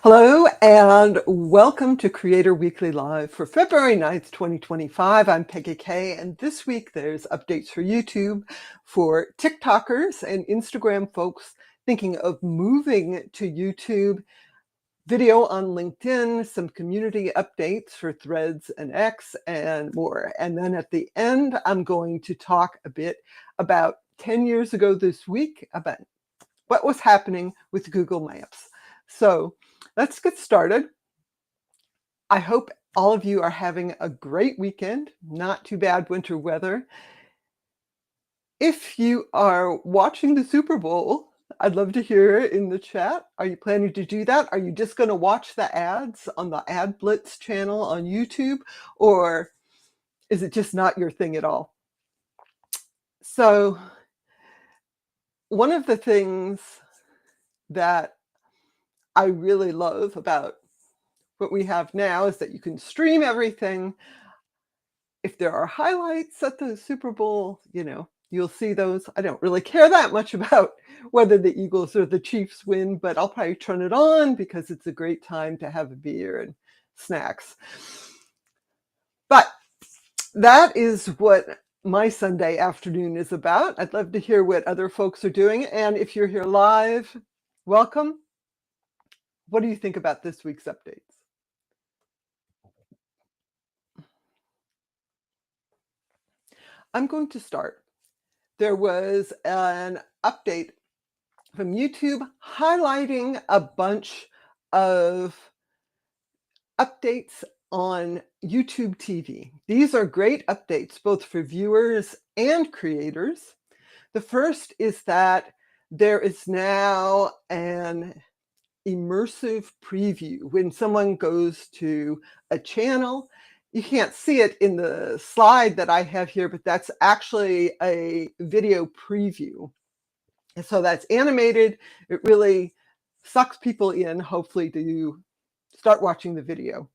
Hello and welcome to Creator Weekly Live for February 9th, 2025. I'm Peggy Kay, and this week there's updates for YouTube, for TikTokers and Instagram folks thinking of moving to YouTube, video on LinkedIn, some community updates for Threads and X, and more. And then at the end, I'm going to talk a bit about 10 years ago this week about what was happening with Google Maps. So let's get started. I hope all of you are having a great weekend, not too bad winter weather. If you are watching the Super Bowl, I'd love to hear it in the chat. Are you planning to do that? Are you just going to watch the ads on the Ad Blitz channel on YouTube, or is it just not your thing at all? So one of the things that I really love about what we have now is that you can stream everything. If there are highlights at the Super Bowl, you'll see those. I don't really care that much about whether the Eagles or the Chiefs win, but I'll probably turn it on because it's a great time to have a beer and snacks. But that is what my Sunday afternoon is about. I'd love to hear what other folks are doing. And if you're here live, welcome. What do you think about this week's updates? I'm going to start. There was an update from YouTube highlighting a bunch of updates on YouTube TV. These are great updates, both for viewers and creators. The first is that there is now an immersive preview. When someone goes to a channel, you can't see it in the slide that I have here, but that's actually a video preview. And so that's animated. It really sucks people in, hopefully, to start watching the video.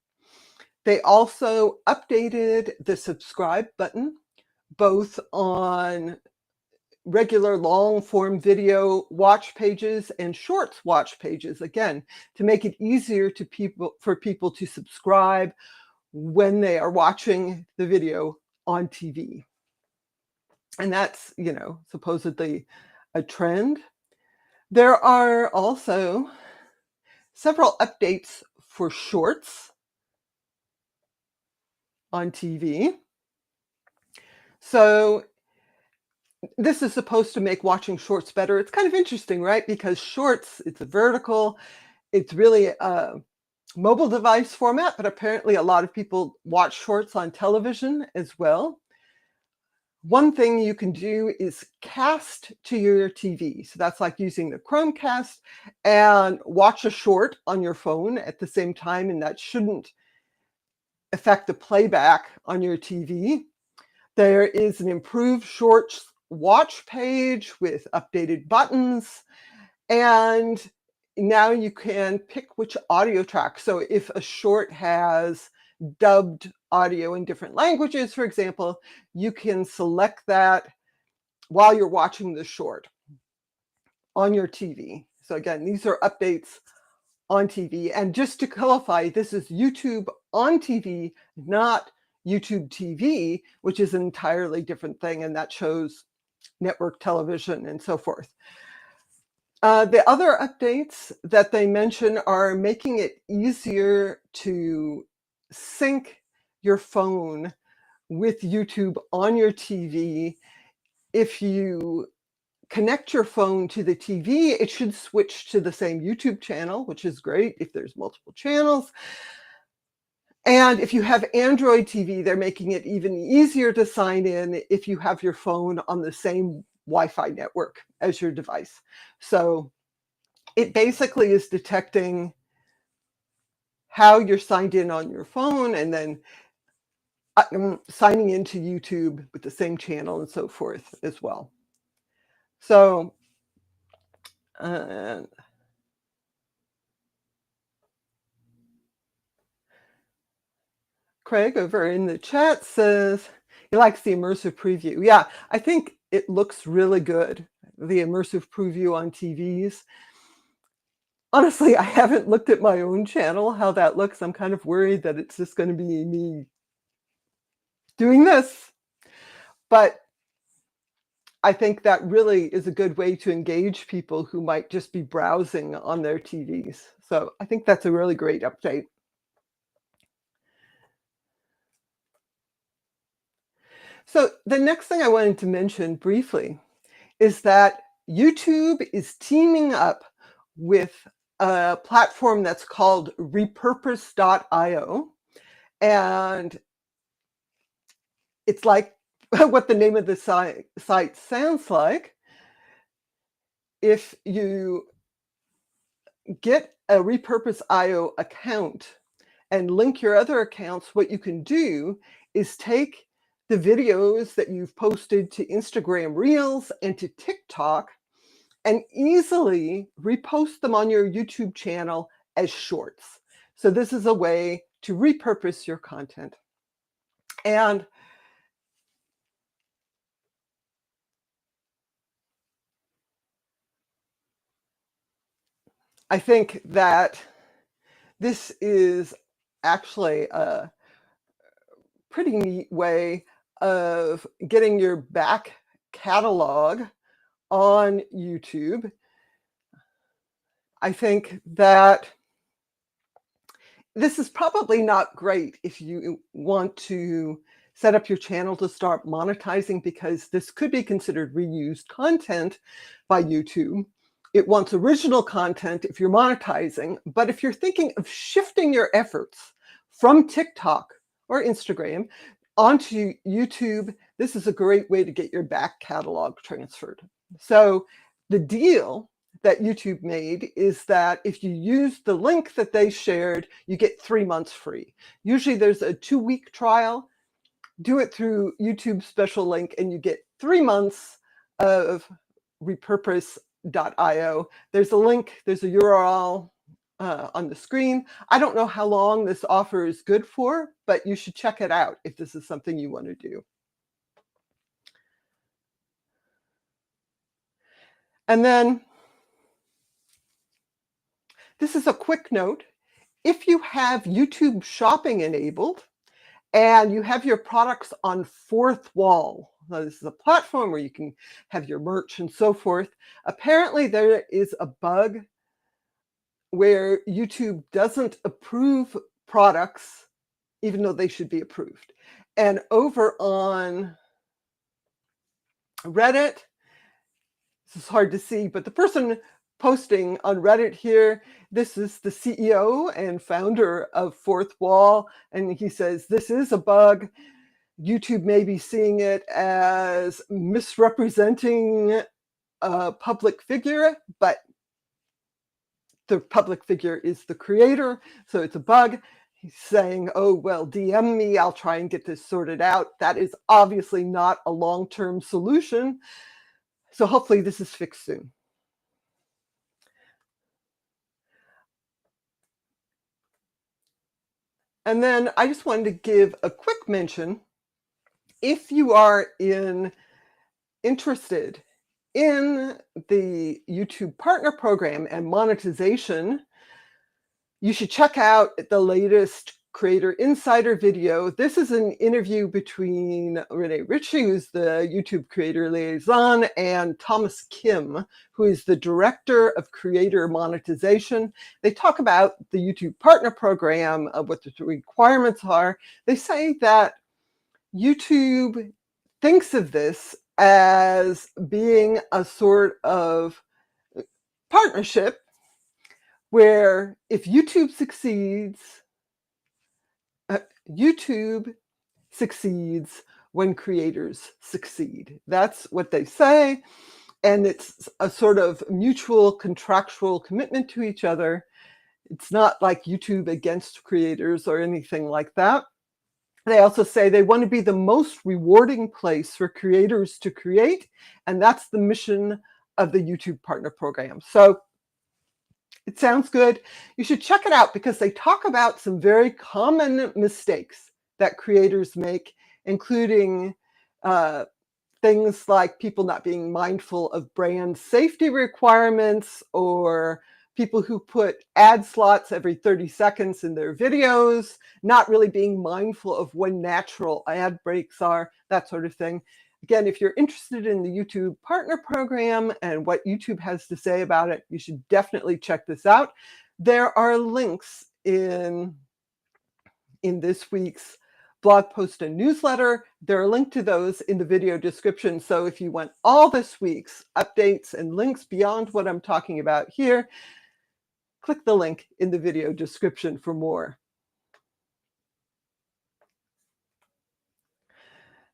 They also updated the subscribe button, both on regular long form video watch pages and shorts watch pages, again, to make it easier for people to subscribe when they are watching the video on TV. And that's, supposedly a trend. There are also several updates for shorts on TV. So this is supposed to make watching shorts better. It's kind of interesting, right? Because shorts, it's a vertical, it's really a mobile device format, but apparently a lot of people watch shorts on television as well. One thing you can do is cast to your TV. So that's like using the Chromecast and watch a short on your phone at the same time, and that shouldn't affect the playback on your TV. There is an improved shorts watch page with updated buttons, and now you can pick which audio track. So if a short has dubbed audio in different languages, for example, you can select that while you're watching the short on your TV. So again, these are updates on TV. And just to clarify, this is YouTube on TV, not YouTube TV, which is an entirely different thing, and that shows network television and so forth. The other updates that they mention are making it easier to sync your phone with YouTube on your TV. If you connect your phone to the TV, it should switch to the same YouTube channel, which is great if there's multiple channels. And if you have Android TV, they're making it even easier to sign in if you have your phone on the same Wi-Fi network as your device. So it basically is detecting how you're signed in on your phone and then signing into YouTube with the same channel and so forth as well. So Craig over in the chat says he likes the immersive preview. Yeah, I think it looks really good, the immersive preview on TVs. Honestly, I haven't looked at my own channel, how that looks. I'm kind of worried that it's just going to be me doing this. But I think that really is a good way to engage people who might just be browsing on their TVs. So I think that's a really great update. So the next thing I wanted to mention briefly is that YouTube is teaming up with a platform that's called repurpose.io. And it's like what the name of the site sounds like. If you get a repurpose.io account and link your other accounts, what you can do is take the videos that you've posted to Instagram Reels and to TikTok and easily repost them on your YouTube channel as shorts. So this is a way to repurpose your content. And I think that this is actually a pretty neat way of getting your back catalog on YouTube. I think that this is probably not great if you want to set up your channel to start monetizing, because this could be considered reused content by YouTube. It wants original content if you're monetizing, but if you're thinking of shifting your efforts from TikTok or Instagram onto YouTube, this is a great way to get your back catalog transferred. So the deal that YouTube made is that if you use the link that they shared, you get 3 months free. Usually there's a 2-week trial. Do it through YouTube's special link and you get 3 months of repurpose.io. There's a link, there's a URL on the screen. I don't know how long this offer is good for, but you should check it out if this is something you want to do. And then this is a quick note. If you have YouTube shopping enabled and you have your products on Fourthwall, now this is a platform where you can have your merch and so forth. Apparently there is a bug where YouTube doesn't approve products even though they should be approved. And over on Reddit, this is hard to see, but the person posting on Reddit here, this is the CEO and founder of Fourthwall, and he says, this is a bug. YouTube may be seeing it as misrepresenting a public figure, but the public figure is the creator, so it's a bug. He's saying, oh, well, DM me, I'll try and get this sorted out. That is obviously not a long-term solution. So hopefully this is fixed soon. And then I just wanted to give a quick mention. If you are interested in the YouTube Partner Program and monetization, you should check out the latest Creator Insider video. This is an interview between Registry, who's the YouTube Creator Liaison, and Thomas Kim, who is the Director of Creator Monetization. They talk about the YouTube Partner Program, what the requirements are. They say that YouTube thinks of this as being a sort of partnership where if YouTube succeeds when creators succeed. That's what they say. And it's a sort of mutual contractual commitment to each other. It's not like YouTube against creators or anything like that. They also say they want to be the most rewarding place for creators to create, and that's the mission of the YouTube Partner Program. So it sounds good. You should check it out because they talk about some very common mistakes that creators make, including things like people not being mindful of brand safety requirements or people who put ad slots every 30 seconds in their videos, not really being mindful of when natural ad breaks are, that sort of thing. Again, if you're interested in the YouTube Partner Program and what YouTube has to say about it, you should definitely check this out. There are links in this week's blog post and newsletter. There are links to those in the video description. So if you want all this week's updates and links beyond what I'm talking about here, click the link in the video description for more.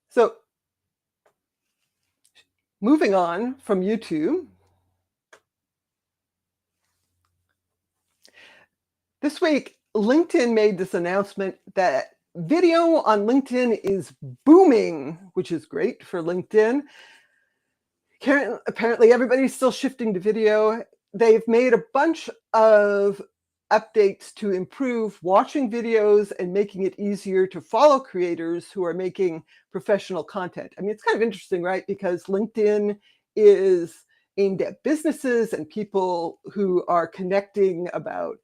So moving on from YouTube, this week, LinkedIn made this announcement that video on LinkedIn is booming, which is great for LinkedIn. Apparently, everybody's still shifting to video. They've made a bunch of updates to improve watching videos and making it easier to follow creators who are making professional content. I mean, it's kind of interesting, right? Because LinkedIn is aimed at businesses and people who are connecting about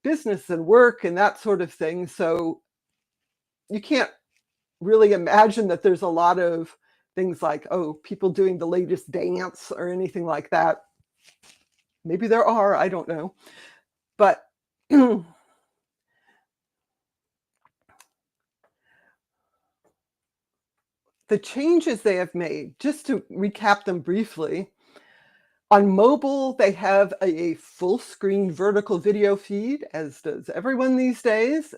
business and work and that sort of thing. So you can't really imagine that there's a lot of things like, oh, people doing the latest dance or anything like that. Maybe there are, I don't know. But the changes they have made, just to recap them briefly, on mobile, they have a full screen vertical video feed, as does everyone these days.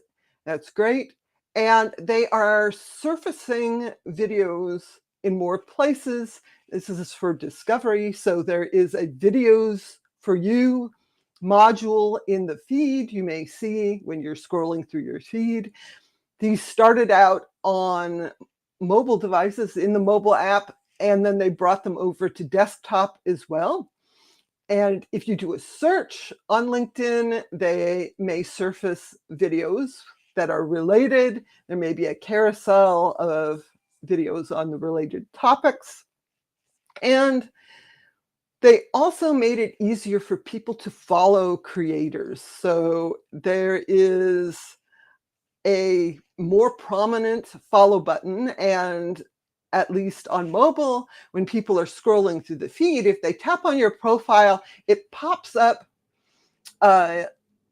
That's great. And they are surfacing videos in more places. This is for discovery. So there is a videos for you module in the feed you may see when you're scrolling through your feed. These started out on mobile devices in the mobile app, and then they brought them over to desktop as well. And if you do a search on LinkedIn, they may surface videos that are related. There may be a carousel of videos on the related topics. And they also made it easier for people to follow creators. So there is a more prominent follow button, and at least on mobile, when people are scrolling through the feed, if they tap on your profile, it pops up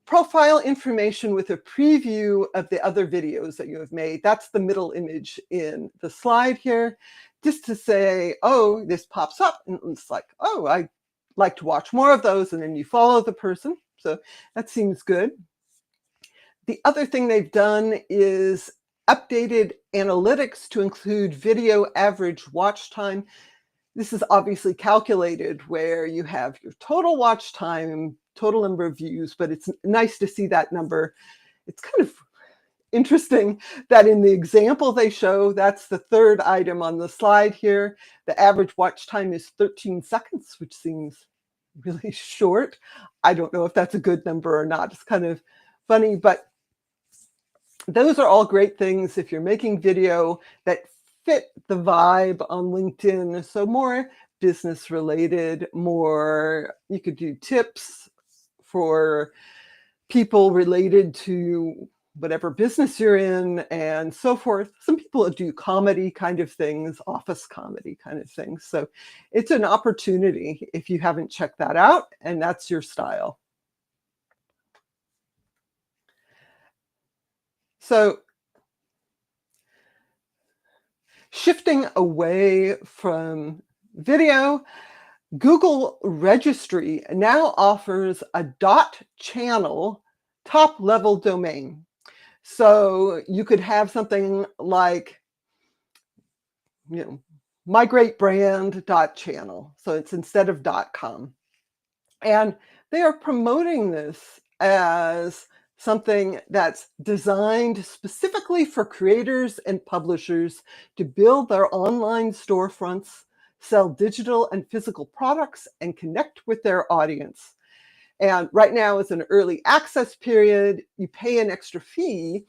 profile information with a preview of the other videos that you have made. That's the middle image in the slide here, just to say, oh, this pops up, and it's like, oh, I like to watch more of those, and then you follow the person. So that seems good. The other thing they've done is updated analytics to include video average watch time. This is obviously calculated where you have your total watch time, total number of views, but it's nice to see that number. It's kind of interesting that in the example they show, that's the third item on the slide here. The average watch time is 13 seconds, which seems really short. I don't know if that's a good number or not. It's kind of funny, but those are all great things if you're making video that fit the vibe on LinkedIn. So more business related, more, you could do tips for people related to whatever business you're in and so forth. Some people do comedy kind of things, office comedy kind of things. So it's an opportunity if you haven't checked that out and that's your style. So shifting away from video, Google Registry now offers a .channel top-level domain. So you could have something like, mygreatbrand.channel. So it's instead of .com. And they are promoting this as something that's designed specifically for creators and publishers to build their online storefronts, sell digital and physical products, and connect with their audience. And right now it's an early access period. You pay an extra fee,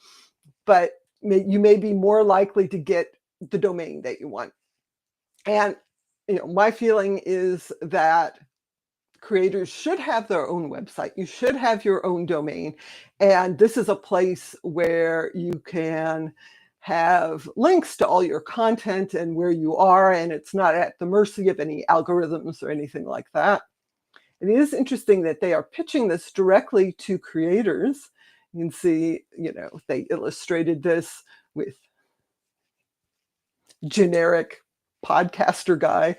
but you may be more likely to get the domain that you want. And my feeling is that creators should have their own website. You should have your own domain. And this is a place where you can have links to all your content and where you are, and it's not at the mercy of any algorithms or anything like that. It is interesting that they are pitching this directly to creators. You can see, they illustrated this with generic podcaster guy.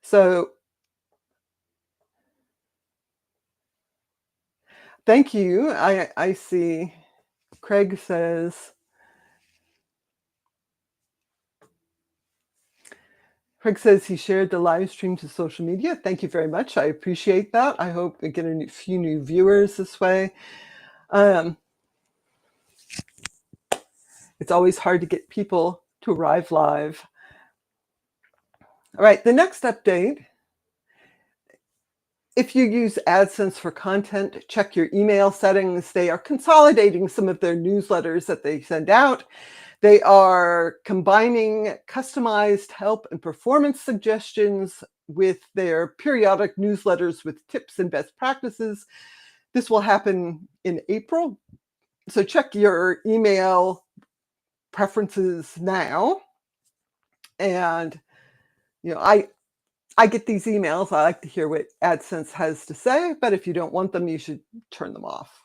So thank you. I see Craig says, he shared the live stream to social media. Thank you very much. I appreciate that. I hope we get a few new viewers this way. It's always hard to get people to arrive live. All right, the next update. If you use AdSense for content, check your email settings. They are consolidating some of their newsletters that they send out. They are combining customized help and performance suggestions with their periodic newsletters with tips and best practices. This will happen in April. So check your email preferences now. And, I get these emails. I like to hear what AdSense has to say, but if you don't want them, you should turn them off.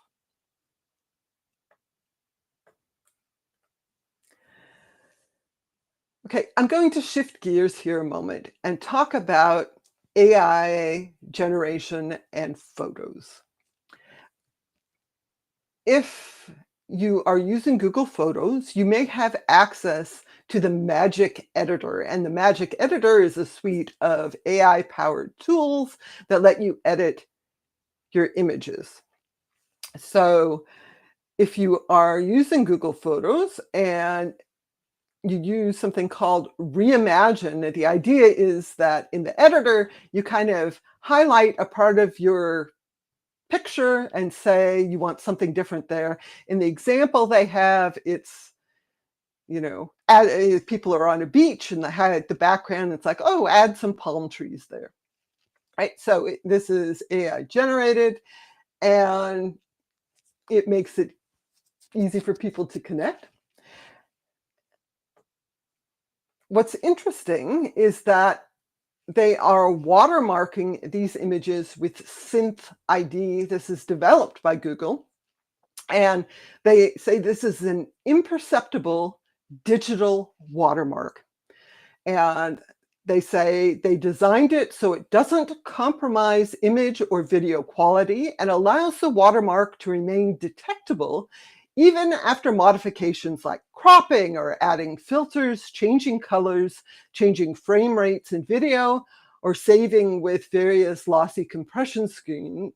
Okay, I'm going to shift gears here a moment and talk about AI generation and photos. If you are using Google Photos, you may have access to the Magic Editor. And the Magic Editor is a suite of AI-powered tools that let you edit your images. So if you are using Google Photos and you use something called Reimagine, the idea is that in the editor, you kind of highlight a part of your picture and say you want something different there. In the example they have, it's, people are on a beach and the background, it's like, oh, add some palm trees there. Right? So this is AI generated, and it makes it easy for people to connect. What's interesting is that they are watermarking these images with SynthID. This is developed by Google. And they say this is an imperceptible digital watermark. And they say they designed it so it doesn't compromise image or video quality and allows the watermark to remain detectable even after modifications like cropping or adding filters, changing colors, changing frame rates in video, or saving with various lossy compression schemes.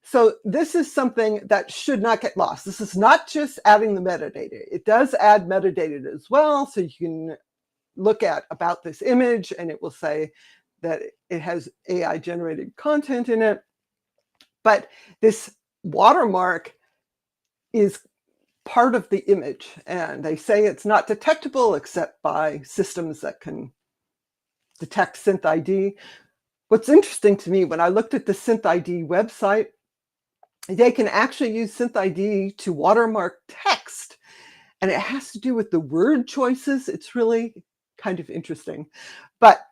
So this is something that should not get lost. This is not just adding the metadata. It does add metadata as well. So you can look at about this image and it will say that it has AI generated content in it. But this watermark is part of the image. And they say it's not detectable except by systems that can detect SynthID. What's interesting to me, when I looked at the SynthID website, they can actually use SynthID to watermark text. And it has to do with the word choices. It's really kind of interesting. But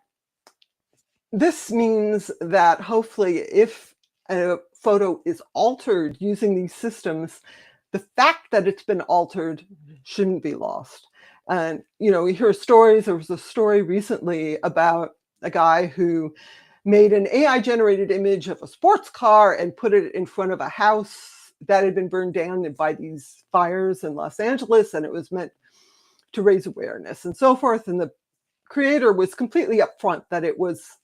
this means that hopefully if a photo is altered using these systems, the fact that it's been altered shouldn't be lost. And, we hear stories. There was a story recently about a guy who made an AI-generated image of a sports car and put it in front of a house that had been burned down by these fires in Los Angeles, and it was meant to raise awareness and so forth. And the creator was completely upfront that it was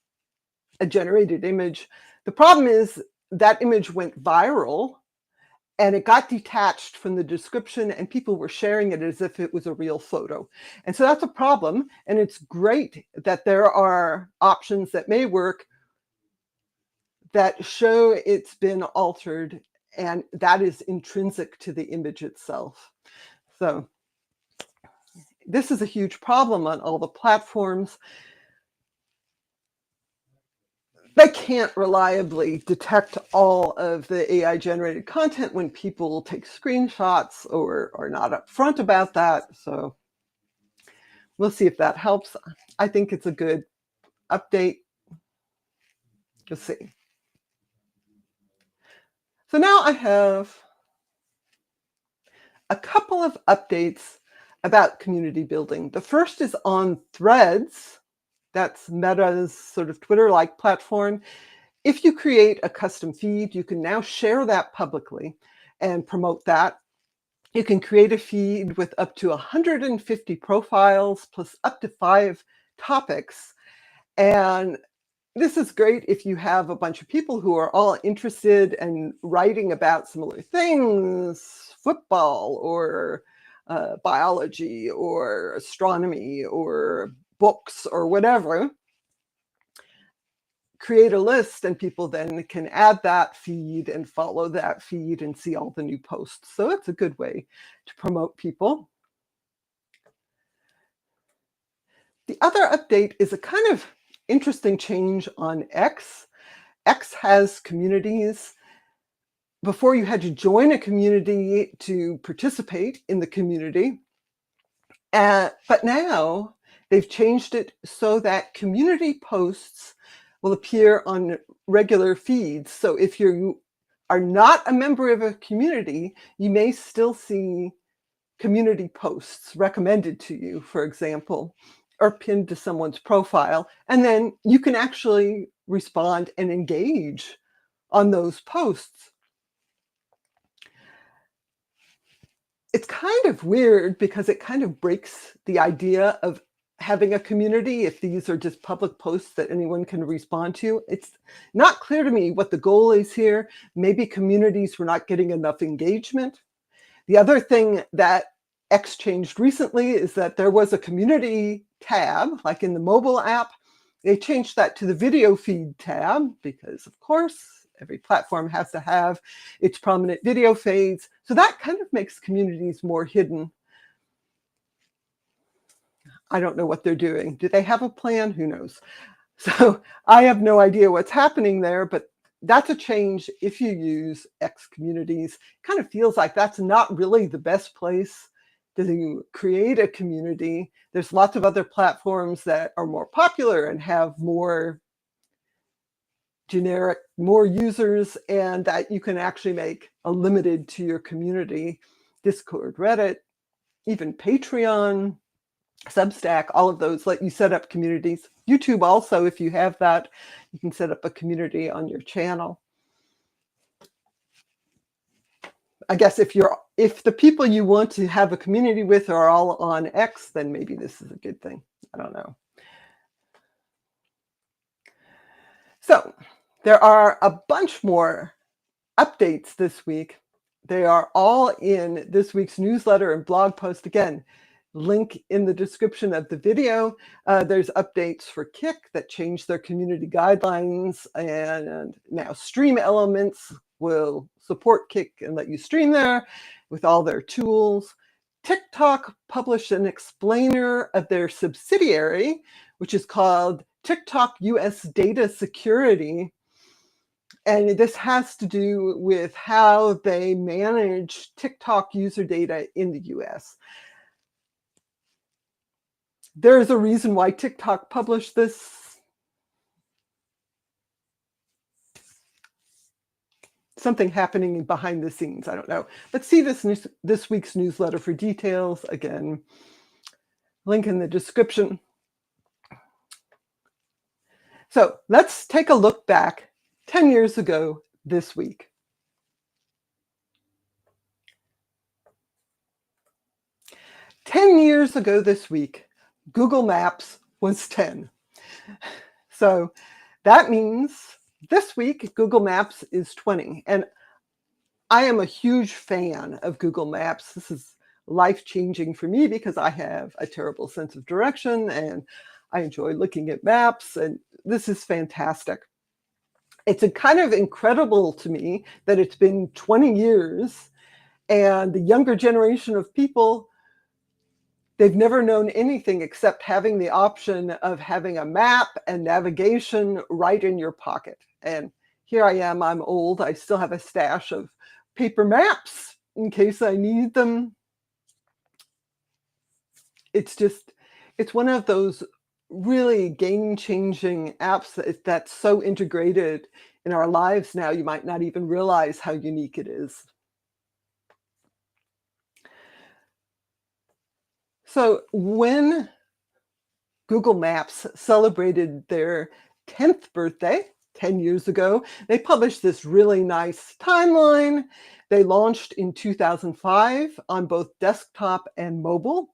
a generated image. The problem is that image went viral, and it got detached from the description, and people were sharing it as if it was a real photo. And so that's a problem. And it's great that there are options that may work that show it's been altered, and that is intrinsic to the image itself. So this is a huge problem on all the platforms. They can't reliably detect all of the AI-generated content when people take screenshots or are not upfront about that. So we'll see if that helps. I think it's a good update. You'll see. So now I have a couple of updates about community building. The first is on Threads. That's Meta's sort of Twitter-like platform. If you create a custom feed, you can now share that publicly and promote that. You can create a feed with up to 150 profiles plus up to 5 topics. And this is great if you have a bunch of people who are all interested in writing about similar things, football or biology or astronomy or books or whatever. Create a list and people then can add that feed and follow that feed and see all the new posts. So it's a good way to promote people. The other update is a kind of interesting change on X. X has communities. Before you had to join a community to participate in the community. But now they've changed it so that community posts will appear on regular feeds. So if you are not a member of a community, you may still see community posts recommended to you, for example, or pinned to someone's profile. And then you can actually respond and engage on those posts. It's kind of weird because it kind of breaks the idea of having a community if these are just public posts that anyone can respond to. It's not clear to me what the goal is here. Maybe communities were not getting enough engagement. The other thing that X changed recently is that there was a community tab, like in the mobile app. They changed that to the video feed tab because, of course, every platform has to have its prominent video feeds. So that kind of makes communities more hidden. I don't know what they're doing. Do they have a plan? Who knows? So I have no idea what's happening there, but that's a change if you use X communities. Kind of feels like that's not really the best place to create a community. There's lots of other platforms that are more popular and have more generic, more users, and that you can actually make a limited to your community. Discord, Reddit, even Patreon, Substack, all of those let you set up communities. YouTube also, if you have that, you can set up a community on your channel. I guess if the people you want to have a community with are all on X, then maybe this is a good thing. I don't know. So there are a bunch more updates this week. They are all in this week's newsletter and blog post. Again, link in the description of the video. There's updates for Kick that changed their community guidelines, and now Stream Elements will support Kick and let you stream there with all their tools. TikTok published an explainer of their subsidiary, which is called TikTok US Data Security. And this has to do with how they manage TikTok user data in the US. There's a reason why TikTok published this. Something happening behind the scenes, I don't know. But see this week's newsletter for details. Again, link in the description. So let's take a look back 10 years ago this week. "10 years ago this week, Google Maps was 10. So that means this week, Google Maps is 20. And I am a huge fan of Google Maps. This is life-changing for me because I have a terrible sense of direction and I enjoy looking at maps, and this is fantastic. It's a kind of incredible to me that it's been 20 years and the younger generation of people They've never known anything except having the option of having a map and navigation right in your pocket. And here I am, I'm old, I still have a stash of paper maps in case I need them. It's just, it's one of those really game-changing apps that's so integrated in our lives now, you might not even realize how unique it is. So when Google Maps celebrated their 10th birthday 10 years ago, they published this really nice timeline. They launched in 2005 on both desktop and mobile.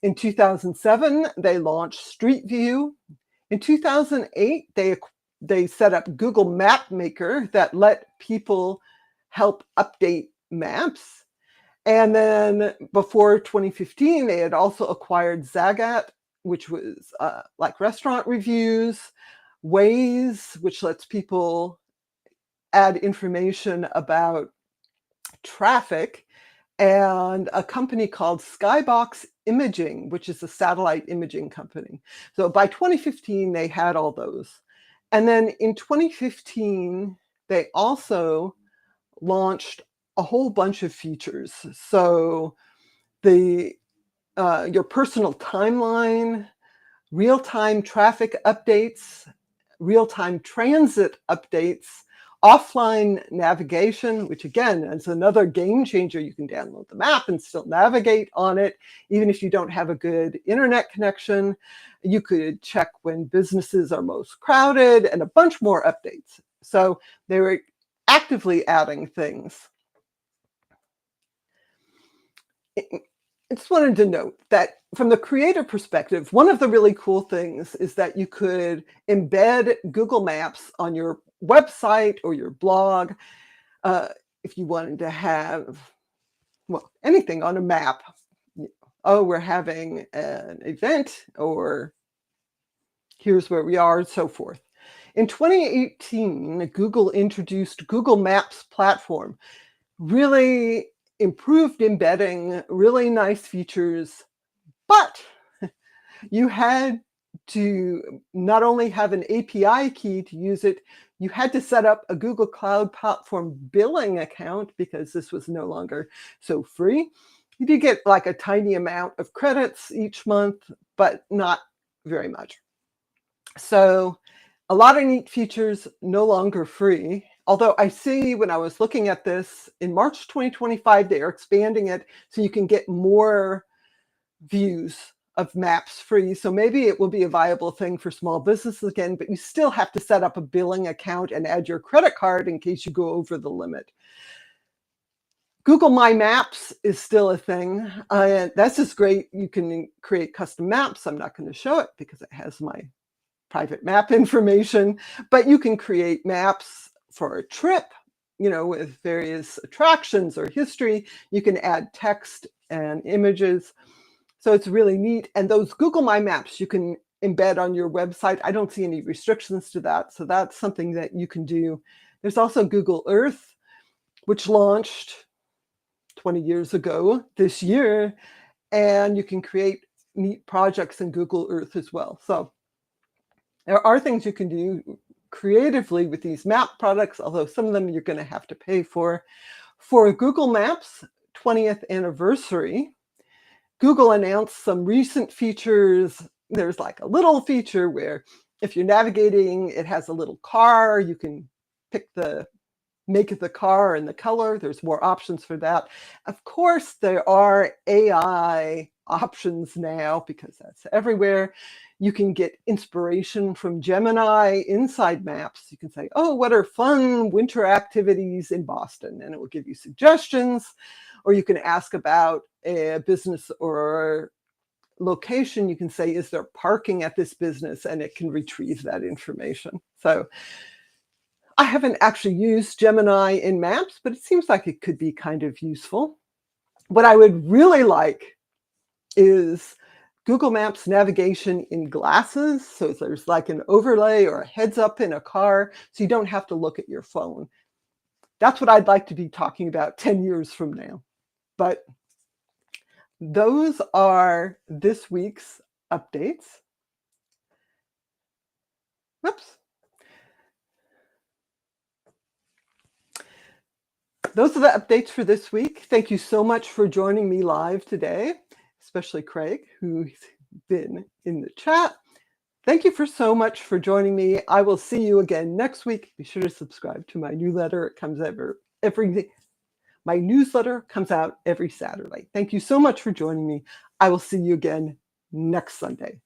In 2007, they launched Street View. In 2008, they set up Google Map Maker that let people help update maps. And then before 2015, they had also acquired Zagat, which was like restaurant reviews, Waze, which lets people add information about traffic, and a company called Skybox Imaging, which is a satellite imaging company. So by 2015, they had all those. And then in 2015, they also launched a whole bunch of features. So the your personal timeline, real-time traffic updates, real-time transit updates, offline navigation, which again is another game changer. You can download the map and still navigate on it, even if you don't have a good internet connection. You could check when businesses are most crowded and a bunch more updates. So they were actively adding things. I just wanted to note that from the creator perspective, one of the really cool things is that you could embed Google Maps on your website or your blog if you wanted to have, well, anything on a map. Oh, we're having an event, or here's where we are, and so forth. In 2018, Google introduced Google Maps platform, really improved embedding, really nice features, but you had to not only have an API key to use it, you had to set up a Google Cloud Platform billing account because this was no longer so free. You did get like a tiny amount of credits each month, but not very much. So a lot of neat features, no longer free. Although I see when I was looking at this, in March 2025, they are expanding it so you can get more views of maps free. So maybe it will be a viable thing for small businesses again, but you still have to set up a billing account and add your credit card in case you go over the limit. Google My Maps is still a thing. That's just great. You can create custom maps. I'm not going to show it because it has my private map information, but you can create maps for a trip, with various attractions or history. You can add text and images. So it's really neat. And those Google My Maps you can embed on your website. I don't see any restrictions to that. So that's something that you can do. There's also Google Earth, which launched 20 years ago this year. And you can create neat projects in Google Earth as well. So there are things you can do creatively with these map products, although some of them you're going to have to pay for. For Google Maps 20th anniversary, Google announced some recent features. There's like a little feature where if you're navigating, it has a little car. You can pick the make of the car and the color. There's more options for that. Of course, there are AI options now because that's everywhere. You can get inspiration from Gemini inside Maps. You can say, oh, what are fun winter activities in Boston? And it will give you suggestions. Or you can ask about a business or location. You can say, is there parking at this business? And it can retrieve that information. So I haven't actually used Gemini in Maps, but it seems like it could be kind of useful. What I would really like is Google Maps navigation in glasses. So there's like an overlay or a heads up in a car, so you don't have to look at your phone. That's what I'd like to be talking about 10 years from now. But those are this week's updates. Whoops. Those are the updates for this week. Thank you so much for joining me live today, especially Craig, who's been in the chat. Thank you so much for joining me. I will see you again next week. Be sure to subscribe to my newsletter. It comes every my newsletter comes out every Saturday. Thank you so much for joining me. I will see you again next Sunday.